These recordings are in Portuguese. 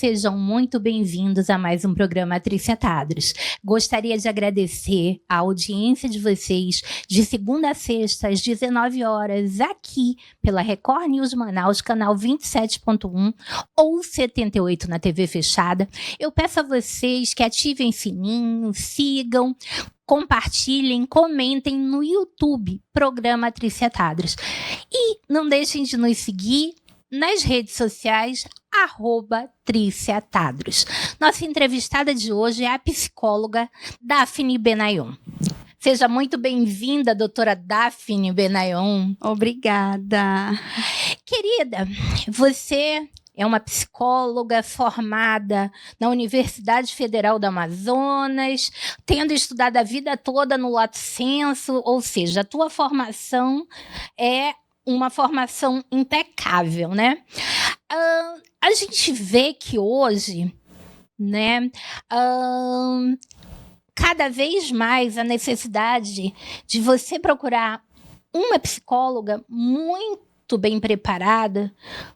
sejam muito bem-vindos a mais um programa Trícia Tadros. Gostaria de agradecer a audiência de vocês de segunda a sexta, às 19 horas, aqui pela Record News Manaus, canal 27.1 ou 78 na TV fechada. Eu peço a vocês que ativem sininho, sigam, compartilhem, comentem no YouTube, programa Trícia Tadros. E não deixem de nos seguir nas redes sociais, @Trícia Tadros. Nossa entrevistada de hoje é a psicóloga Daphne Benayon. Seja muito bem-vinda, doutora Daphne Benayon. Obrigada. Querida, você é uma psicóloga formada na Universidade Federal do Amazonas, tendo estudado a vida toda no Lato Sensu, ou seja, a tua formação é uma formação impecável, né? A gente vê que hoje, né, cada vez mais a necessidade de você procurar uma psicóloga muito bem preparada,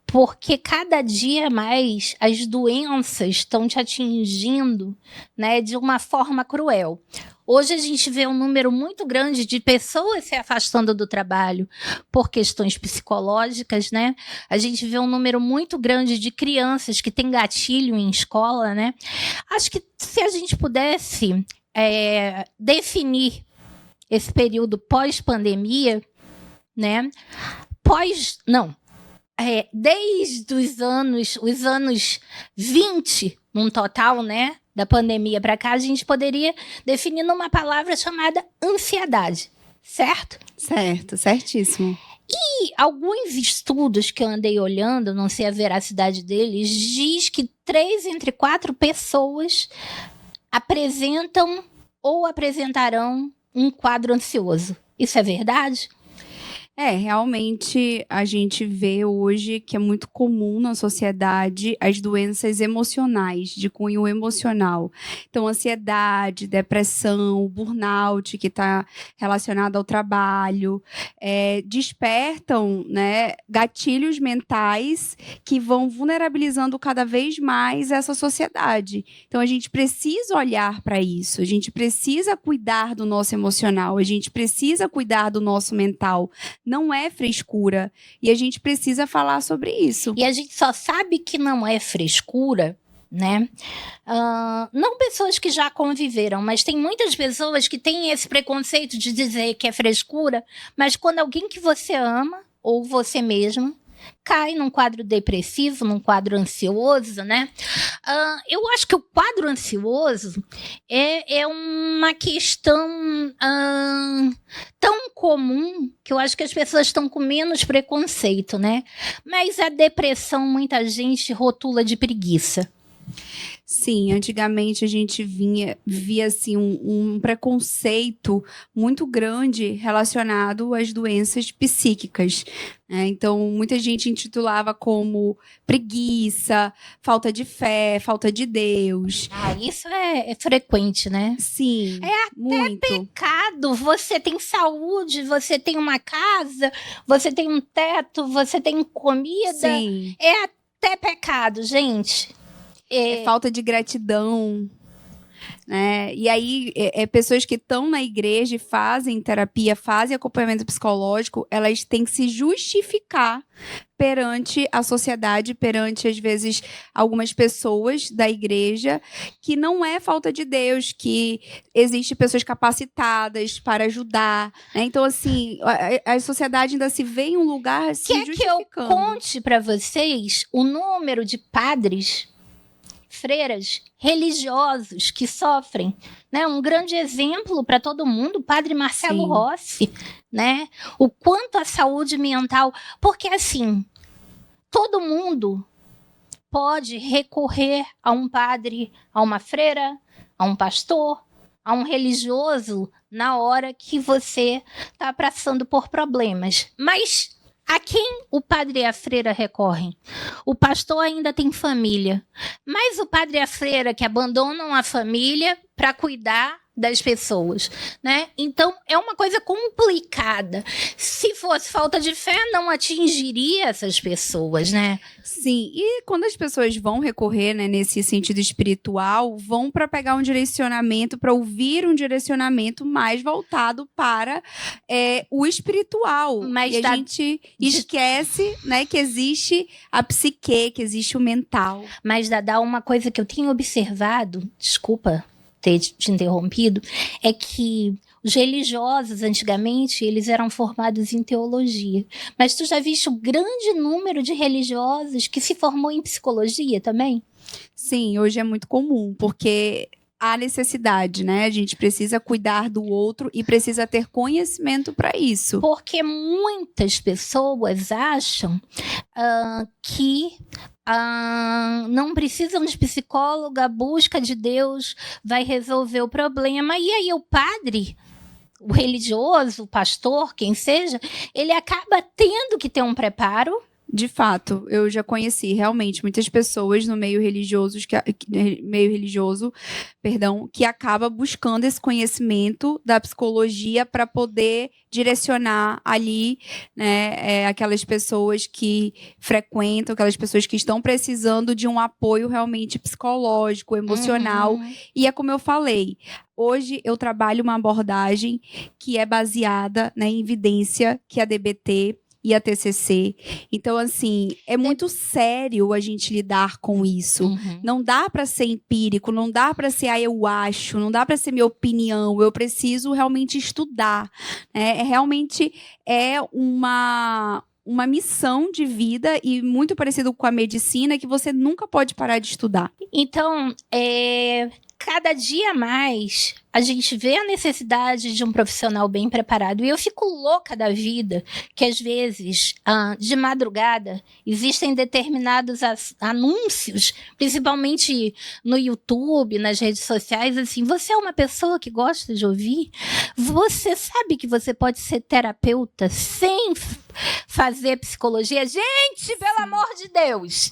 porque cada dia mais as doenças estão te atingindo, né, de uma forma cruel. Hoje a gente vê um número muito grande de pessoas se afastando do trabalho por questões psicológicas, né? A gente vê um número muito grande de crianças que têm gatilho em escola, né? Acho que se a gente pudesse definir esse período pós-pandemia, né? Desde os anos 20, num total, né, da pandemia para cá, a gente poderia definir numa palavra chamada ansiedade, certo? Certo, certíssimo. E alguns estudos que eu andei olhando, não sei a veracidade deles, diz que 3 entre 4 pessoas apresentam ou apresentarão um quadro ansioso. Isso é verdade? Realmente a gente vê hoje que é muito comum na sociedade as doenças emocionais, de cunho emocional. Então, ansiedade, depressão, burnout, que está relacionado ao trabalho, despertam, né, gatilhos mentais que vão vulnerabilizando cada vez mais essa sociedade. Então, a gente precisa olhar para isso, a gente precisa cuidar do nosso emocional, a gente precisa cuidar do nosso mental. Não é frescura. E a gente precisa falar sobre isso. E a gente só sabe que não é frescura, né? Não pessoas que já conviveram, mas tem muitas pessoas que têm esse preconceito de dizer que é frescura, mas quando alguém que você ama, ou você mesmo, cai num quadro depressivo, num quadro ansioso, né? Eu acho que o quadro ansioso é uma questão tão comum que eu acho que as pessoas estão com menos preconceito, né? Mas a depressão muita gente rotula de preguiça. Sim, antigamente a gente via assim, um preconceito muito grande relacionado às doenças psíquicas. Né? Então, muita gente intitulava como preguiça, falta de fé, falta de Deus. Isso é frequente, né? Sim, é até muito. Pecado. Você tem saúde, você tem uma casa, você tem um teto, você tem comida. Sim. É até pecado, gente. É falta de gratidão, né? E aí, pessoas que estão na igreja e fazem terapia, fazem acompanhamento psicológico, elas têm que se justificar perante a sociedade, perante, às vezes, algumas pessoas da igreja, que não é falta de Deus, que existem pessoas capacitadas para ajudar. Né? Então, assim, a sociedade ainda se vê em um lugar se justificando. Quer que eu conte para vocês o número de padres, freiras religiosos que sofrem, né? Um grande exemplo para todo mundo, o padre Marcelo Rossi, né? O quanto a saúde mental, porque assim, todo mundo pode recorrer a um padre, a uma freira, a um pastor, a um religioso na hora que você está passando por problemas, mas a quem o padre e a freira recorrem? O pastor ainda tem família, mas o padre e a freira que abandonam a família para cuidar das pessoas, né? Então, é uma coisa complicada. Se fosse falta de fé, não atingiria essas pessoas, né? Sim, e quando as pessoas vão recorrer, né, nesse sentido espiritual, vão para pegar um direcionamento, para ouvir um direcionamento mais voltado para o espiritual. Mas e a gente esquece, né, que existe a psique, que existe o mental. Mas, Dadá, uma coisa que eu tenho observado, desculpa ter te interrompido, é que os religiosos, antigamente, eles eram formados em teologia. Mas tu já viste o grande número de religiosos que se formou em psicologia também? Sim, hoje é muito comum, porque há necessidade, né? A gente precisa cuidar do outro e precisa ter conhecimento para isso. Porque muitas pessoas acham que não precisam de psicólogo, a busca de Deus vai resolver o problema. E aí o padre, o religioso, o pastor, quem seja, ele acaba tendo que ter um preparo. De fato, eu já conheci realmente muitas pessoas no meio religioso, que acaba buscando esse conhecimento da psicologia para poder direcionar ali, né, aquelas pessoas que frequentam, aquelas pessoas que estão precisando de um apoio realmente psicológico, emocional. E é como eu falei, hoje eu trabalho uma abordagem que é baseada, né, em evidência, que é a DBT e a TCC. Então, assim, é muito sério a gente lidar com isso. Não dá para ser empírico, não dá para ser eu acho, não dá para ser minha opinião. Eu preciso realmente estudar. Realmente é uma missão de vida e muito parecido com a medicina, que você nunca pode parar de estudar. Então, cada dia mais a gente vê a necessidade de um profissional bem preparado. E eu fico louca da vida que, às vezes, de madrugada, existem determinados anúncios, principalmente no YouTube, nas redes sociais, assim, você é uma pessoa que gosta de ouvir? Você sabe que você pode ser terapeuta sem fazer psicologia? Gente, pelo amor de Deus!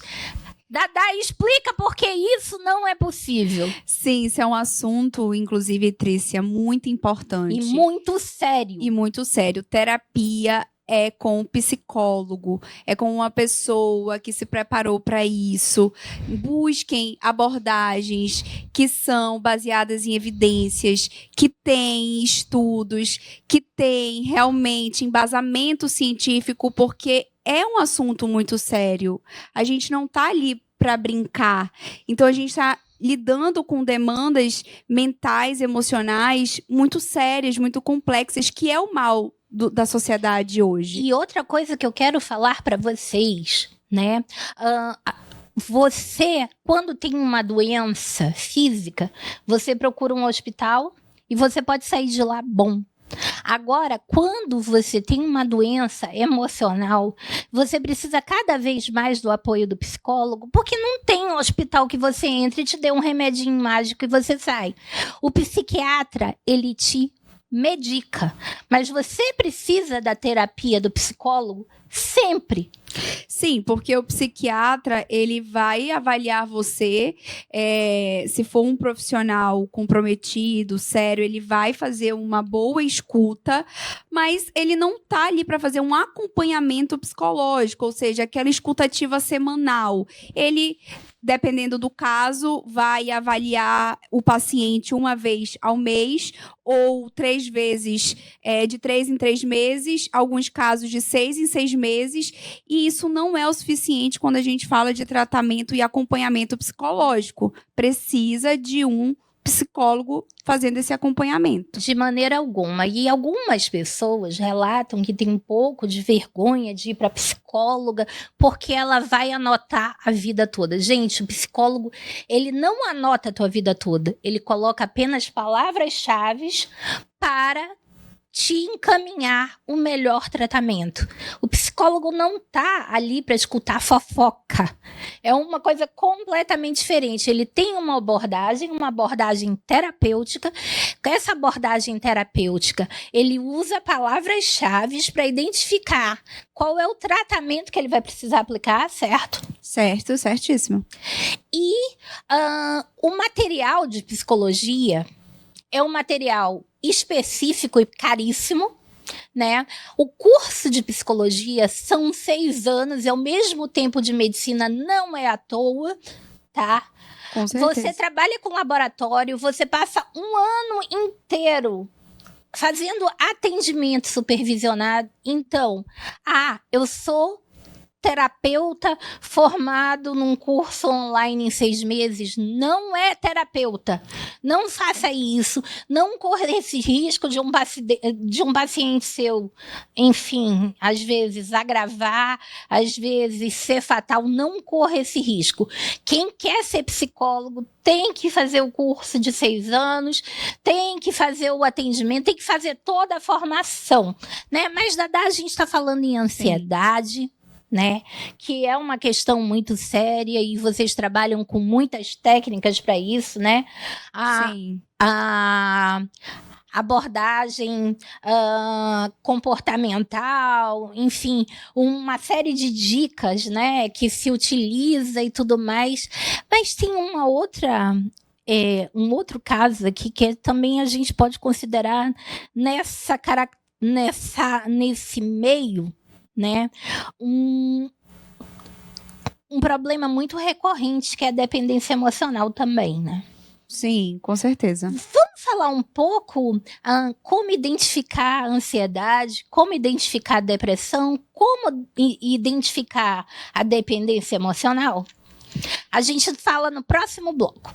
Dadá, explica por que isso não é possível. Sim, isso é um assunto, inclusive, Trícia, muito importante. E muito sério. E muito sério. Terapia é com um psicólogo, é com uma pessoa que se preparou para isso. Busquem abordagens que são baseadas em evidências, que têm estudos, que têm realmente embasamento científico, porque é um assunto muito sério. A gente não está ali para brincar. Então, a gente está lidando com demandas mentais, emocionais muito sérias, muito complexas, que é o mal da sociedade hoje. E outra coisa que eu quero falar para vocês, né? Você, quando tem uma doença física, você procura um hospital e você pode sair de lá bom. Agora, quando você tem uma doença emocional, você precisa cada vez mais do apoio do psicólogo, porque não tem um hospital que você entre e te dê um remedinho mágico e você sai. O psiquiatra, ele te medica, mas você precisa da terapia do psicólogo sempre. Sim, porque o psiquiatra, ele vai avaliar você, se for um profissional comprometido, sério, ele vai fazer uma boa escuta, mas ele não tá ali para fazer um acompanhamento psicológico, ou seja, aquela escutativa semanal. Ele, dependendo do caso, vai avaliar o paciente uma vez ao mês ou 3 vezes, de 3 em 3 meses, alguns casos de 6 em 6 meses, e isso não é o suficiente quando a gente fala de tratamento e acompanhamento psicológico. Precisa de um psicólogo fazendo esse acompanhamento. De maneira alguma. E algumas pessoas relatam que tem um pouco de vergonha de ir para psicóloga porque ela vai anotar a vida toda. Gente, o psicólogo, ele não anota a tua vida toda. Ele coloca apenas palavras-chave para te encaminhar o melhor tratamento. O psicólogo não tá ali para escutar fofoca. É uma coisa completamente diferente. Ele tem uma abordagem terapêutica. Com essa abordagem terapêutica, ele usa palavras-chave para identificar qual é o tratamento que ele vai precisar aplicar, certo? Certo, certíssimo. E o material de psicologia é um material específico e caríssimo, né? O curso de psicologia são 6 anos, é o mesmo tempo de medicina, não é à toa, tá? Com certeza. Você trabalha com laboratório, você passa um ano inteiro fazendo atendimento supervisionado. Então, eu sou terapeuta formado num curso online em 6 meses. Não é terapeuta. Não faça isso. Não corra esse risco de um paciente seu, enfim, às vezes agravar, às vezes ser fatal. Não corra esse risco. Quem quer ser psicólogo tem que fazer o curso de 6 anos, tem que fazer o atendimento, tem que fazer toda a formação, né? Mas, Dadá, a gente está falando em ansiedade, né? Que é uma questão muito séria e vocês trabalham com muitas técnicas para isso, né? Sim. A abordagem comportamental, enfim, uma série de dicas, né? Que se utiliza e tudo mais. Mas tem uma outra... um outro caso aqui que também a gente pode considerar nesse meio, né? Um problema muito recorrente que é a dependência emocional também, né? Sim, com certeza. Vamos falar um pouco como identificar a ansiedade, como identificar a depressão, como identificar a dependência emocional? A gente fala no próximo bloco.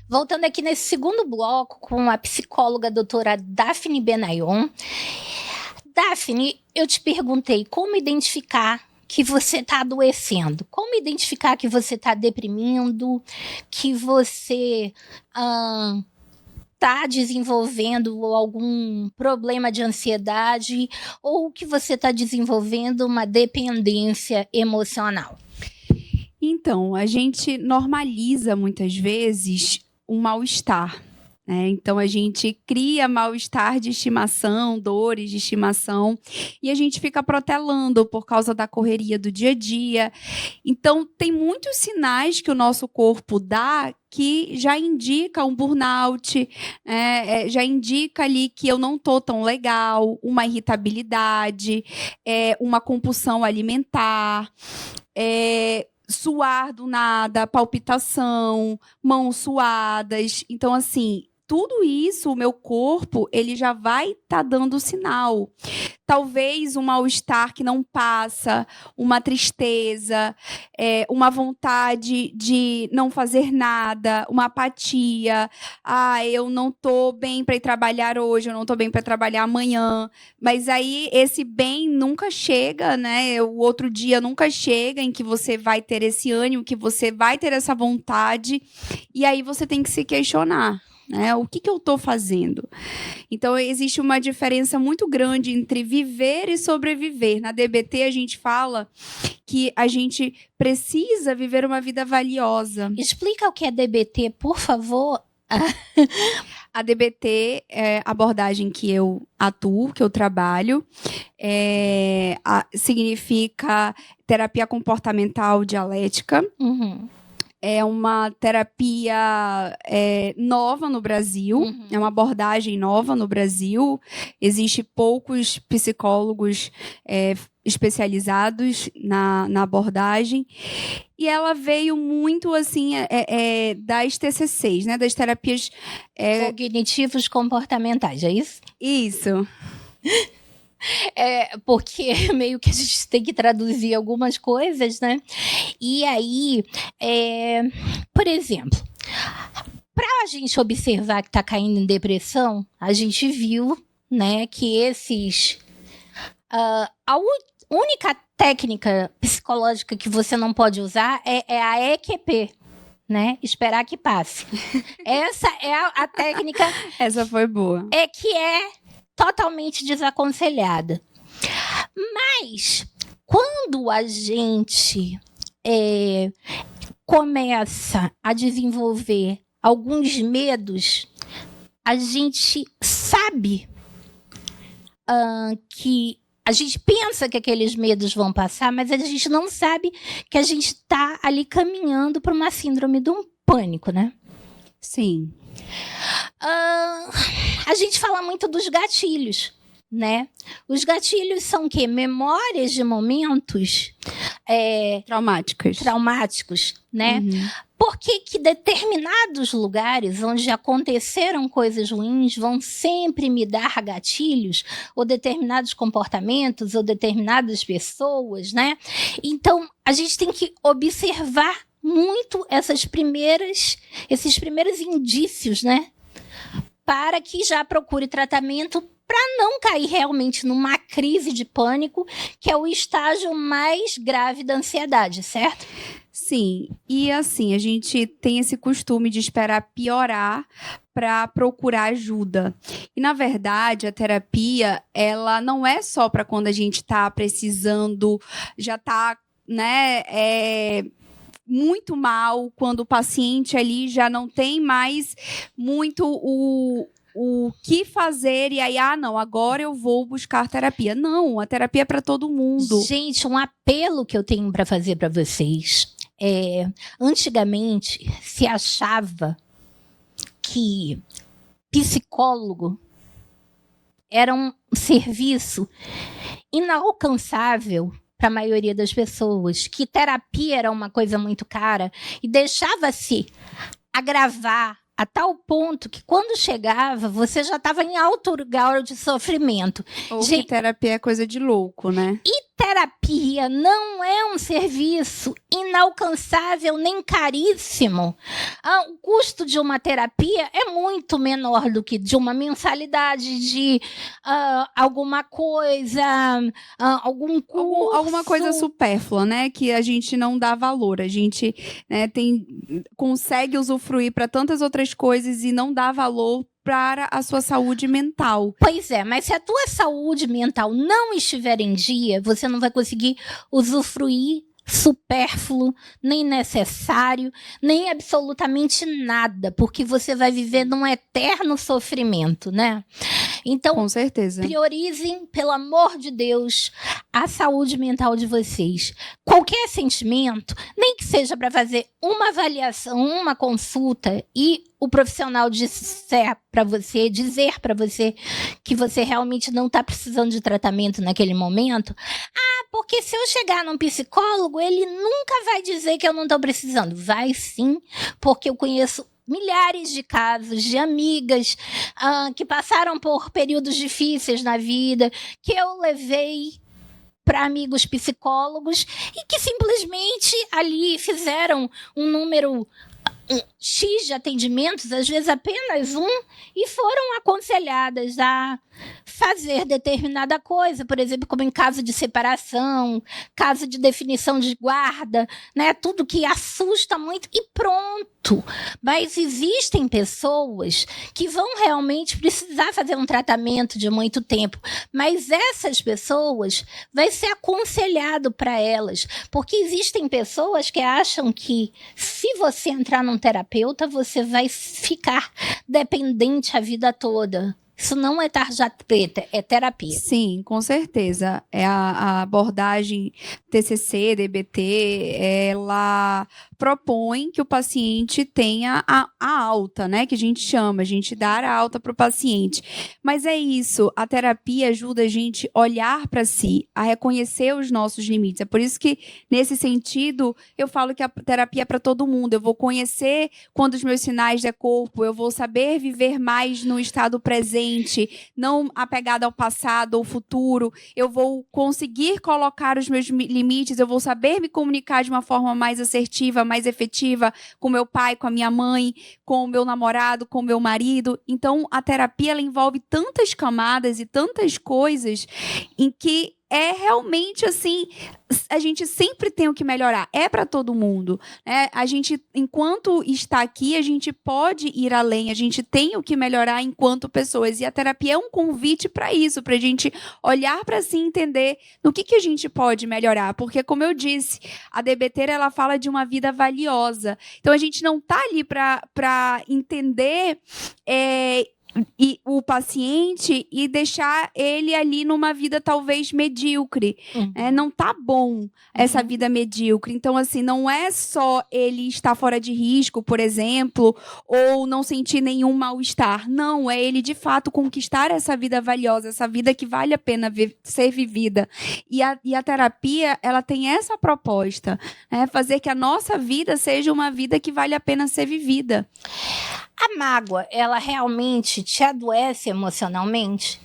Voltando aqui nesse segundo bloco com a psicóloga doutora Daphne Benayon. Daphne, eu te perguntei como identificar que você está adoecendo, como identificar que você está deprimindo, que você está desenvolvendo algum problema de ansiedade ou que você está desenvolvendo uma dependência emocional. Então, a gente normaliza muitas vezes um mal-estar, né? Então, a gente cria mal-estar de estimação, dores de estimação, e a gente fica protelando por causa da correria do dia a dia. Então, tem muitos sinais que o nosso corpo dá que já indica um burnout, né? Já indica ali que eu não tô tão legal, uma irritabilidade, uma compulsão alimentar, suar do nada, palpitação, mãos suadas. Então, assim, tudo isso, o meu corpo, ele já vai estar dando sinal. Talvez um mal-estar que não passa, uma tristeza, uma vontade de não fazer nada, uma apatia. Eu não estou bem para ir trabalhar hoje, eu não estou bem para trabalhar amanhã. Mas aí esse bem nunca chega, né? O outro dia nunca chega em que você vai ter esse ânimo, que você vai ter essa vontade. E aí você tem que se questionar. O que eu estou fazendo? Então, existe uma diferença muito grande entre viver e sobreviver. Na DBT, a gente fala que a gente precisa viver uma vida valiosa. Explica o que é DBT, por favor. A DBT é a abordagem que eu atuo, que eu trabalho. Significa terapia comportamental dialética. Uhum. É uma terapia nova no Brasil, é uma abordagem nova no Brasil. Existem poucos psicólogos especializados na abordagem. E ela veio muito, assim, das TCCs, né? Das terapias... Cognitivos comportamentais, é isso? Isso. Porque meio que a gente tem que traduzir algumas coisas, né? E aí, por exemplo, para a gente observar que está caindo em depressão, a gente viu, né, que a única técnica psicológica que você não pode usar é a EQP, né? Esperar que passe. Essa é a técnica. Essa foi boa. Que é totalmente desaconselhada. Mas, quando a gente começa a desenvolver alguns medos, a gente sabe que a gente pensa que aqueles medos vão passar, mas a gente não sabe que a gente está ali caminhando para uma síndrome do pânico, né? Sim. A gente fala muito dos gatilhos, né? Os gatilhos são o quê? Memórias de momentos traumáticos, né? Uhum. Por que determinados lugares onde aconteceram coisas ruins vão sempre me dar gatilhos, ou determinados comportamentos, ou determinadas pessoas, né? Então, a gente tem que observar muito esses primeiros indícios, né? Para que já procure tratamento para não cair realmente numa crise de pânico, que é o estágio mais grave da ansiedade, certo? Sim, e assim, a gente tem esse costume de esperar piorar para procurar ajuda. E, na verdade, a terapia, ela não é só para quando a gente está precisando, já está, né, muito mal, quando o paciente ali já não tem mais muito o que fazer, e aí, não, agora eu vou buscar terapia. Não, a terapia é para todo mundo. Gente, um apelo que eu tenho para fazer para vocês antigamente se achava que psicólogo era um serviço inalcançável para a maioria das pessoas, que terapia era uma coisa muito cara e deixava-se agravar a tal ponto que quando chegava, você já estava em alto grau de sofrimento. Ou que terapia é coisa de louco, né? E terapia não é um serviço inalcançável nem caríssimo. O custo de uma terapia é muito menor do que de uma mensalidade de alguma coisa, algum curso. Alguma coisa supérflua, né? Que a gente não dá valor. A gente, né, consegue usufruir para tantas outras coisas e não dá valor para a sua saúde mental. Pois é, mas se a tua saúde mental não estiver em dia, você não vai conseguir usufruir supérfluo, nem necessário, nem absolutamente nada, porque você vai viver num eterno sofrimento, né? Então, com certeza, priorizem, pelo amor de Deus, a saúde mental de vocês. Qualquer sentimento, nem que seja para fazer uma avaliação, uma consulta, e o profissional dizer para você que você realmente não está precisando de tratamento naquele momento. Porque se eu chegar num psicólogo, ele nunca vai dizer que eu não estou precisando. Vai sim, porque eu conheço milhares de casos de amigas que passaram por períodos difíceis na vida, que eu levei para amigos psicólogos e que simplesmente ali fizeram um número X de atendimentos, às vezes apenas um, e foram aconselhadas a fazer determinada coisa, por exemplo, como em caso de separação, caso de definição de guarda, né? Tudo que assusta muito e pronto. Mas existem pessoas que vão realmente precisar fazer um tratamento de muito tempo, mas essas pessoas vai ser aconselhado para elas, porque existem pessoas que acham que se você entrar num terapeuta, você vai ficar dependente a vida toda. Isso não é tarja preta, é terapia. Sim, com certeza. A abordagem TCC, DBT, ela propõe que o paciente tenha a alta, né? Que a gente dar a alta para o paciente. Mas é isso, a terapia ajuda a gente a olhar para si, a reconhecer os nossos limites. É por isso que, nesse sentido, eu falo que a terapia é para todo mundo. Eu vou conhecer quando os meus sinais de corpo, eu vou saber viver mais no estado presente, não apegado ao passado ou futuro. Eu vou conseguir colocar os meus limites, eu vou saber me comunicar de uma forma mais assertiva, mais efetiva com meu pai, com a minha mãe, com o meu namorado, com o meu marido. Então, a terapia ela envolve tantas camadas e tantas coisas em que é realmente assim, a gente sempre tem o que melhorar, é para todo mundo, né? A gente, enquanto está aqui, a gente pode ir além, a gente tem o que melhorar enquanto pessoas, e a terapia é um convite para isso, para a gente olhar para si e entender no que a gente pode melhorar, porque, como eu disse, a DBT, ela fala de uma vida valiosa, então a gente não está ali para entender e o paciente e deixar ele ali numa vida talvez medíocre. Não tá bom essa vida medíocre. Então, assim, não é só ele estar fora de risco, por exemplo, ou não sentir nenhum mal-estar. Não, é ele, de fato, conquistar essa vida valiosa, essa vida que vale a pena ser vivida. E a terapia, ela tem essa proposta, né? Fazer que a nossa vida seja uma vida que vale a pena ser vivida. A mágoa, ela realmente te adoece emocionalmente?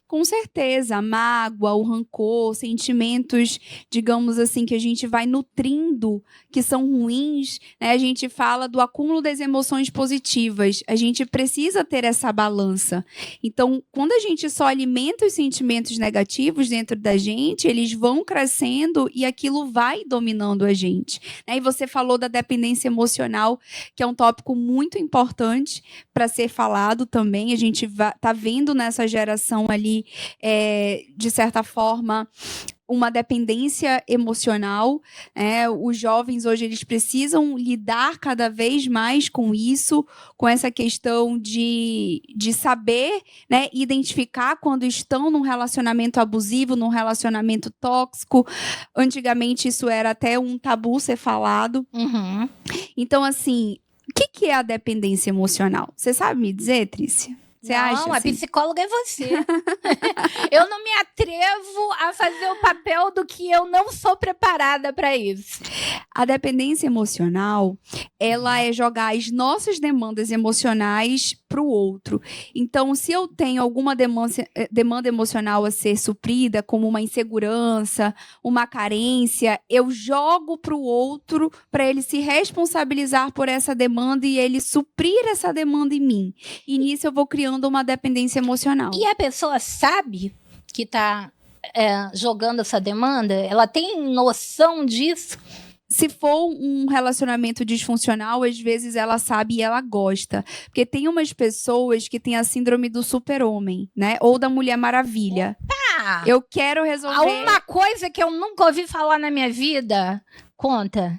Com certeza, a mágoa, o rancor, sentimentos, digamos assim, que a gente vai nutrindo, que são ruins, né? A gente fala do acúmulo das emoções positivas. A gente precisa ter essa balança. Então, quando a gente só alimenta os sentimentos negativos dentro da gente, eles vão crescendo e aquilo vai dominando a gente, né? E você falou da dependência emocional, que é um tópico muito importante para ser falado também. A gente tá vendo nessa geração ali, de certa forma, uma dependência emocional. Os jovens hoje, eles precisam lidar cada vez mais com isso, com essa questão de saber, né, identificar quando estão num relacionamento abusivo, num relacionamento tóxico. Antigamente isso era até um tabu ser falado. Então, assim, o que é a dependência emocional? Você sabe me dizer, Trícia? Você acha, Não, assim? A psicóloga é você. Eu não me atrevo a fazer o papel do que eu não sou preparada para isso. A dependência emocional, ela é jogar as nossas demandas emocionais para o outro. Então, se eu tenho alguma demanda emocional a ser suprida, como uma insegurança, uma carência, eu jogo para o outro para ele se responsabilizar por essa demanda e ele suprir essa demanda em mim. E nisso eu vou criando uma dependência emocional. E a pessoa sabe que está jogando essa demanda? Ela tem noção disso? Se for um relacionamento disfuncional, às vezes ela sabe e ela gosta. Porque tem umas pessoas que têm a síndrome do super-homem, né? Ou da Mulher Maravilha. Opa! Eu quero resolver... Uma coisa que eu nunca ouvi falar na minha vida... Conta.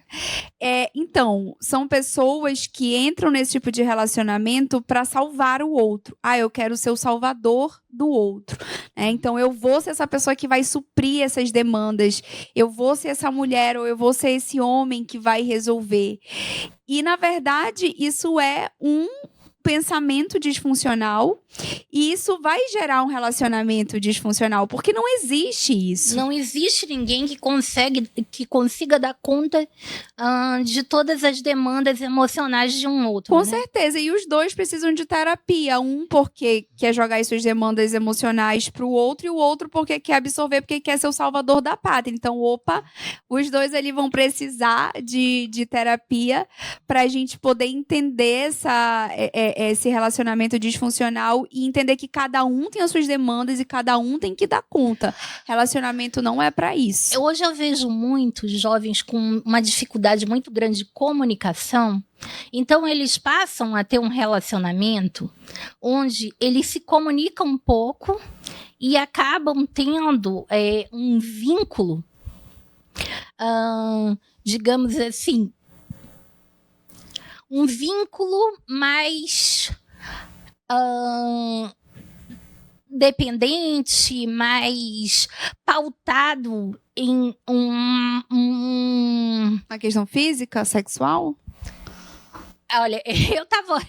Então, são pessoas que entram nesse tipo de relacionamento para salvar o outro. Eu quero ser o salvador do outro. Então, eu vou ser essa pessoa que vai suprir essas demandas. Eu vou ser essa mulher ou eu vou ser esse homem que vai resolver. E, na verdade, isso é um pensamento disfuncional e isso vai gerar um relacionamento disfuncional, porque não existe isso. Não existe ninguém que consiga dar conta de todas as demandas emocionais de um outro. Com certeza, e os dois precisam de terapia. Um porque quer jogar as suas demandas emocionais para o outro, e o outro porque quer absorver, porque quer ser o salvador da pátria. Então, os dois ali vão precisar de terapia para a gente poder entender esse relacionamento disfuncional e entender que cada um tem as suas demandas e cada um tem que dar conta. Relacionamento não é para isso. Hoje eu vejo muitos jovens com uma dificuldade muito grande de comunicação. Então, eles passam a ter um relacionamento onde eles se comunicam um pouco e acabam tendo um vínculo, digamos assim, um vínculo mais dependente, mais pautado em uma questão física, sexual? Olha, eu tava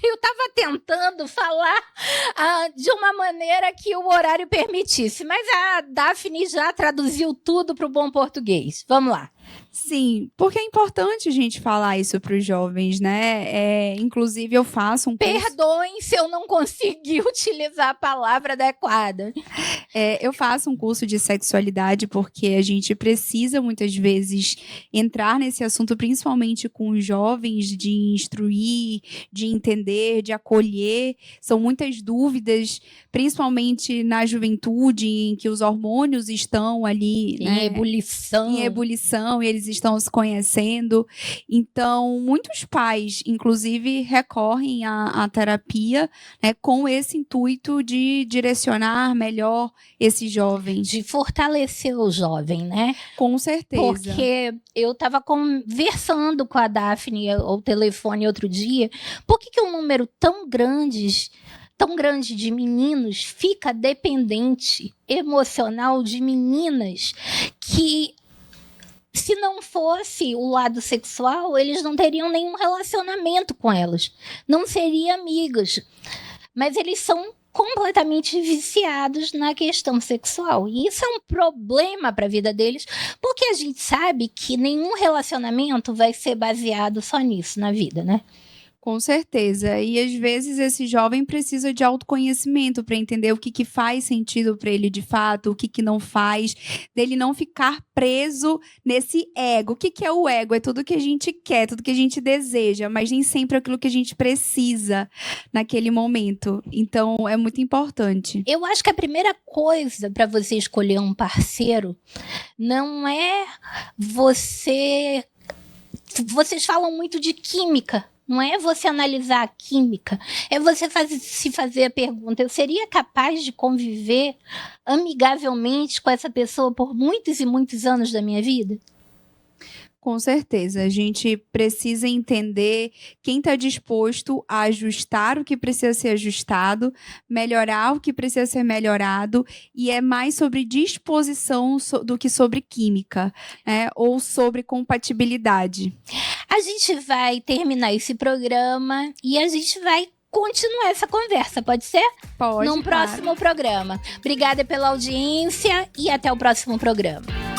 tentando falar de uma maneira que o horário permitisse, mas a Daphne já traduziu tudo para o bom português. Vamos lá. Sim, porque é importante a gente falar isso para os jovens, né? Inclusive, eu faço um curso... Perdoem se eu não consegui utilizar a palavra adequada. Eu faço um curso de sexualidade porque a gente precisa, muitas vezes, entrar nesse assunto, principalmente com os jovens, de instruir, de entender, de acolher. São muitas dúvidas, principalmente na juventude, em que os hormônios estão ali, Em ebulição, e eles estão se conhecendo. Então, muitos pais, inclusive, recorrem à terapia, né, com esse intuito de direcionar melhor esses jovens. De fortalecer o jovem, né? Com certeza. Porque eu estava conversando com a Daphne ao telefone outro dia. Por que um número tão grande de meninos fica dependente emocional de meninas que, se não fosse o lado sexual, eles não teriam nenhum relacionamento com elas. Não seriam amigas. Mas eles são completamente viciados na questão sexual. E isso é um problema para a vida deles, porque a gente sabe que nenhum relacionamento vai ser baseado só nisso na vida, né? Com certeza. E às vezes esse jovem precisa de autoconhecimento para entender o que faz sentido para ele de fato, o que não faz, dele não ficar preso nesse ego. O que é o ego? É tudo que a gente quer, tudo que a gente deseja, mas nem sempre aquilo que a gente precisa naquele momento. Então é muito importante. Eu acho que a primeira coisa para você escolher um parceiro não é você... Vocês falam muito de química. Não é você analisar a química, é você se fazer a pergunta: eu seria capaz de conviver amigavelmente com essa pessoa por muitos e muitos anos da minha vida? Com certeza, a gente precisa entender quem está disposto a ajustar o que precisa ser ajustado, melhorar o que precisa ser melhorado, e é mais sobre disposição do que sobre química, né? Ou sobre compatibilidade. A gente vai terminar esse programa e a gente vai continuar essa conversa, pode ser? Pode. Num próximo programa. Obrigada pela audiência e até o próximo programa.